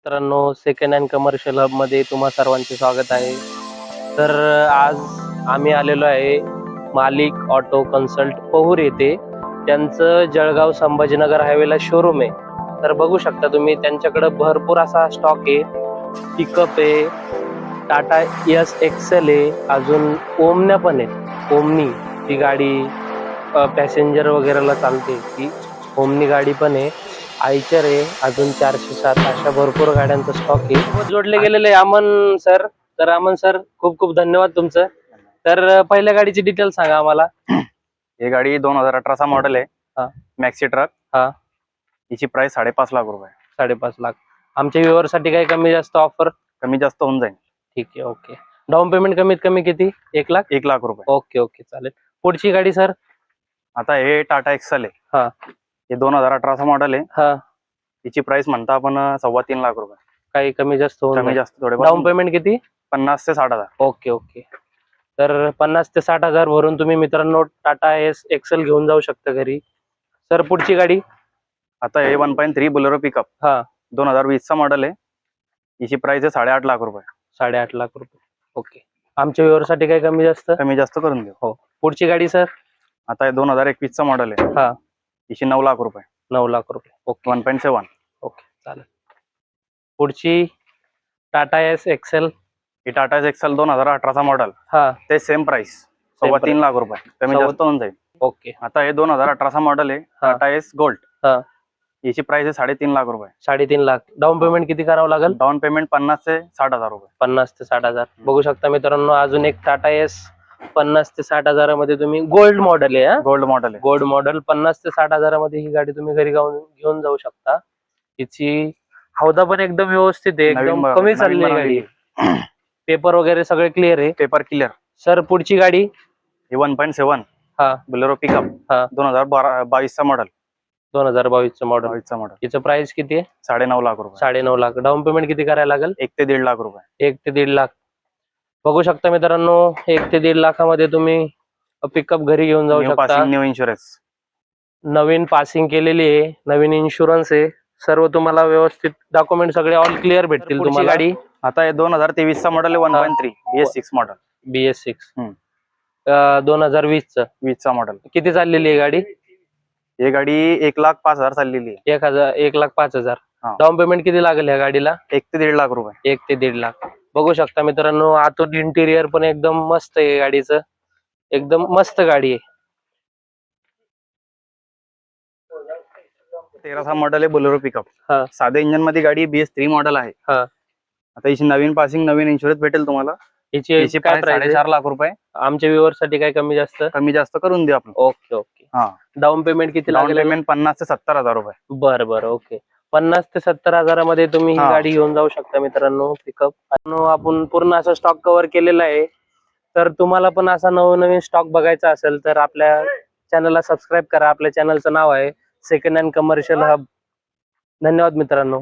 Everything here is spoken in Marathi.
मित्रांनो, सेकंड हँड कमर्शियल हब मध्ये तुम्हा सर्वांचे स्वागत आहे. तर आज आम्ही आलेलो आहे मालिक ऑटो कन्सल्ट पहूर येथे. त्यांचं जळगाव संभाजीनगर हायवेला शोरूम आहे. तर बघू शकता तुम्ही त्यांच्याकडे भरपूर असा स्टॉक आहे. पिकअप आहे, टाटा यस एक्सेल आहे, अजून ओमन्या पण आहे. ओमनी ही गाडी पॅसेंजर वगैरेला चालते, ती ओमनी गाडी पण आहे. आयचर आहे, अजून 407 अशा भरपूर गाड्यांचा स्टॉक आहे. जोडले गेलेले अमन सर. तर अमन सर, खूप खूप धन्यवाद तुमचं. तर पहिल्या गाडीची डिटेल सांगा आम्हाला. ही गाडी 2018चा मॉडेल आहे. हा. Maxi truck. हा. हिची प्राइस 5.5 लाख रुपये. 5.5 लाख. आमच्या व्ह्यूअर साठी काही कमी जास्त ऑफर? कमी जास्त होऊन जाईल. ठीक आहे, ओके. डाऊन पेमेंट कमीत कमी किती? 1 लाख? 1 लाख रुपये. ओके ओके, चालेल. पुढची गाडी सर. आता हे टाटा एक्सेल आहे. हा. हे 2018चा मॉडेल आहे. हा. हिची प्राइस म्हणता आपण 3.25 लाख रुपये. काही कमी जास्त होऊन कमी जास्त थोडे. डाऊन पेमेंट किती? 50 ते 60,000. Okay okay. तर 50 ते 60,000 भरून तुम्ही मित्रांनो टाटा एस एक्सेल घेऊन जाऊ शकता घरी. सर पुढची गाडी. आता हे 1.3 बोलेरो पिकअप. हा. 2020चा मॉडेल आहे. हिची प्राइस आहे 8.5 लाख रुपये. 8.5 लाख रुपये. ओके. आमच्या व्ह्यूअर साठी काही कमी जास्त? कमी जास्त करून देऊ. हो. पुढची गाडी सर. आता हे 2021चा मॉडेल आहे. हा. हिची 9 लाख रुपये. 9 लाख रुपये. ओके. 1.7. ओके, चालेल. पुढची टाटा एस एक्सेल. ही टाटा एक्सेल 2018चा मॉडेल. हा. ते सेम प्राइस 3.25 लाख रुपये. कमी जास्त होऊन जाईल. ओके. आता हे 2018चा मॉडेल आहे. Tata S gold. हा. हिची प्राइस आहे 3.5 लाख रुपये. 3.5 लाख. डाऊन पेमेंट किती करावं लागेल? डाऊन पेमेंट 50 ते 60,000 रुपये. 50 ते 60,000. बघू शकता मित्रांनो, अजून एक टाटा एस 50 ते 60,000 मध्ये तुम्ही गोल्ड मॉडेल आहे. गोल्ड मॉडेल आहे. गोल्ड मॉडेल 50 ते 60,000 मध्ये ही गाडी तुम्ही घरी घेऊन जाऊ शकता. हिची हौदा पण एकदम व्यवस्थित आहे, एकदम कमी चालली आहे गाडी. पेपर वगैरे सगळे क्लिअर आहे. Paper clear. सर पुढची गाडी. ही 1.7. हा. Bolero pickup. हा. 2022चा मॉडेल. 2022चं मॉडेल. 22चा मॉडेल. हिचं प्राइस किती आहे? 9.5 लाख रुपये. 9.5 लाख. डाऊन पेमेंट किती करायला लागेल? 1 ते 1.5 लाख रुपये. 1 ते 1.5 लाख. बघू शकता मित्रांनो, 1 ते 1.5 लाखामध्ये तुम्ही पिकअप घरी घेऊन जाऊ शकता. New insurance. नवीन पासिंग केलेली आहे, नवीन इन्शुरन्स आहे, सर्व तुम्हाला व्यवस्थित डॉक्युमेंट सगळे ऑल क्लिअर भेटतील तुम्हाला. गाडी आता हे 2023चा मॉडेल आहे. 1.3 BS6 मॉडेल. BS6 2020चं. 20चा मॉडेल. किती चाललेली आहे गाडी? ही गाडी 1,05,000 चाललेली आहे. 1,05,000. हा. डाऊन पेमेंट किती लागेल या गाडीला? 1 ते 1.5 लाख रुपये. 1 ते 1.5 लाख. बघू शकता मित्रांनो, आतून इंटिरियर पण एकदम मस्त आहे गाडीचं, एकदम मस्त गाडी आहे. 13चा मॉडेल आहे. Bolero pickup. हा. साध्या इंजिन मध्ये गाडी BS3 मॉडेल आहे. हा. आता हिची नवीन पासिंग, नवीन इन्शुरन्स भेटेल तुम्हाला. हिची काय प्राइस? 4.5 लाख रुपये. आमच्या व्ह्यूअर साठी काय कमी जास्त? कमी जास्त करून देऊ आपण. Okay okay. हा. डाऊन पेमेंट किती लागेल? डाऊन पेमेंट 50 ते 70,000 रुपये. बरं बरं, ओके. 50 ते 70,000 मध्ये तुम्ही ही हा. गाडी घेऊन जाऊ शकता मित्रांनो. पिकअप आपण पूर्ण असा स्टॉक कव्हर केलेला आहे. तर तुम्हाला पण असा नवनवीन स्टॉक बघायचा असेल तर आपल्या चॅनलला सबस्क्राईब करा. आपल्या चॅनलचं नाव आहे सेकंड हँड कमर्शियल हब. धन्यवाद मित्रांनो.